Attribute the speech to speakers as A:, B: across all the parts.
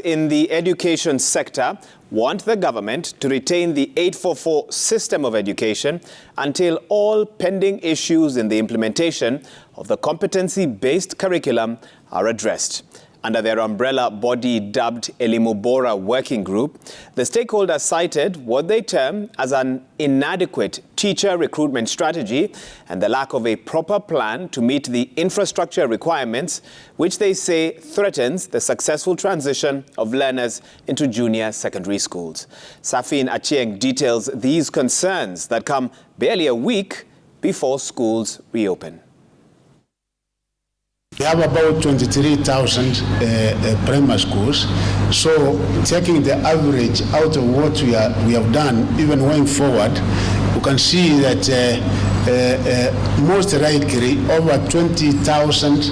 A: In the education sector want the government to retain the 844 system of education until all pending issues in the implementation of the competency-based curriculum are addressed. Under their umbrella body dubbed Elimu Bora working group, the stakeholders cited what they term as an inadequate teacher recruitment strategy and the lack of a proper plan to meet the infrastructure requirements, which they say threatens the successful transition of learners into junior secondary schools. Safin Achieng details these concerns that come barely a week before schools reopen.
B: We have about 23,000 primary schools, so taking the average out of what we have done, even going forward, you can see that most likely over 20,000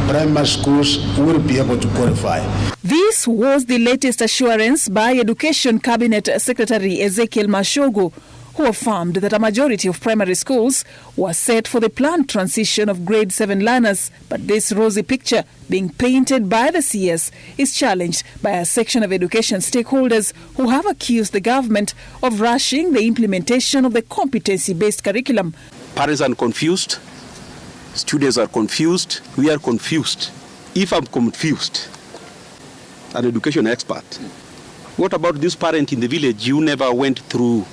B: primary schools will be able to qualify.
C: This was the latest assurance by Education Cabinet Secretary Ezekiel Mashogu, who affirmed that a majority of primary schools were set for the planned transition of grade 7 learners. But this rosy picture being painted by the CS is challenged by a section of education stakeholders who have accused the government of rushing the implementation of the competency-based curriculum.
D: Parents are confused, students are confused, we are confused. If I'm confused, an education expert, what about this parent in the village? You never went through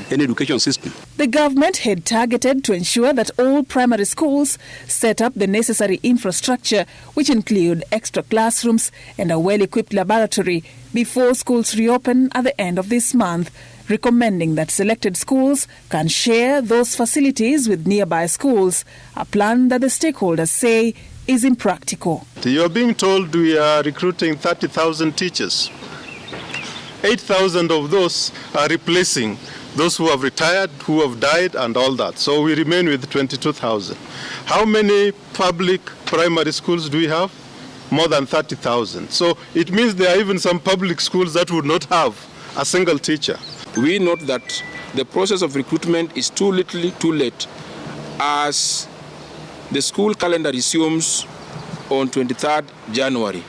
D: an education system.
C: The government had targeted to ensure that all primary schools set up the necessary infrastructure, which include extra classrooms and a well-equipped laboratory, before schools reopen at the end of this month, recommending that selected schools can share those facilities with nearby schools, a plan that the stakeholders say is impractical.
E: You're being told we are recruiting 30,000 teachers. 8,000 of those are replacing those who have retired, who have died, and all that. So we remain with 22,000. How many public primary schools do we have? More than 30,000. So it means there are even some public schools that would not have a single teacher.
F: We note that the process of recruitment is too little, too late, as the school calendar resumes on 23rd January.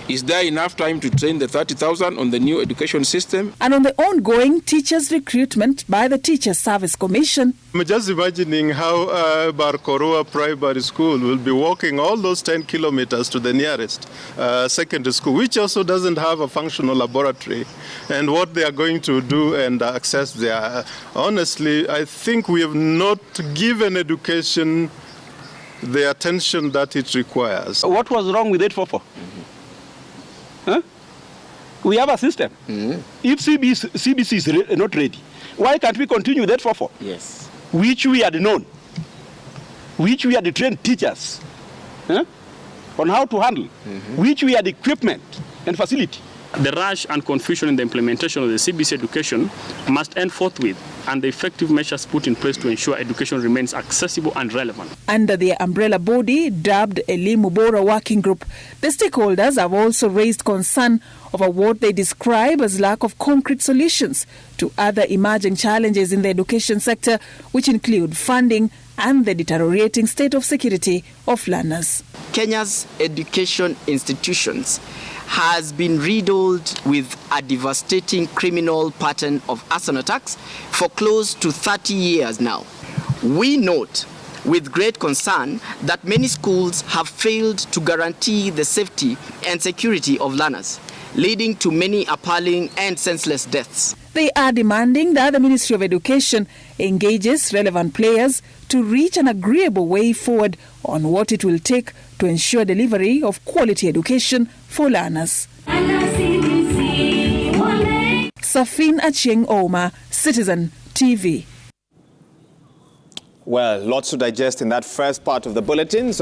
F: Is there enough time to train the 30,000 on the new education system? And on the ongoing teachers' recruitment by the Teachers Service Commission.
E: I'm just imagining how Barkoroa Primary School will be walking all those 10 kilometers to the nearest secondary school, which also doesn't have a functional laboratory, and what they are going to do and access there. Honestly, I think we have not given education the attention that it requires.
D: What was wrong with 844? Huh? We have a system. If CBC is not ready, why can't we continue with 844?
G: Yes.
D: Which we had known, which we had trained teachers on how to handle, which we had equipment and facility.
H: The rush and confusion in the implementation of the CBC education must end forthwith, and the effective measures put in place to ensure education remains accessible and relevant.
C: Under their umbrella body, dubbed Elimu Bora working group, the stakeholders have also raised concern over what they describe as lack of concrete solutions to other emerging challenges in the education sector, which include funding and the deteriorating state of security of learners.
G: Kenya's education institutions has been riddled with a devastating criminal pattern of arson attacks for close to 30 years now. We note with great concern that many schools have failed to guarantee the safety and security of learners, leading to many appalling and senseless deaths.
C: They are demanding that the Ministry of Education engages relevant players to reach an agreeable way forward on what it will take to ensure delivery of quality education for learners. Safin Achieng, Citizen TV.
A: Well, lots to digest in that first part of the bulletin.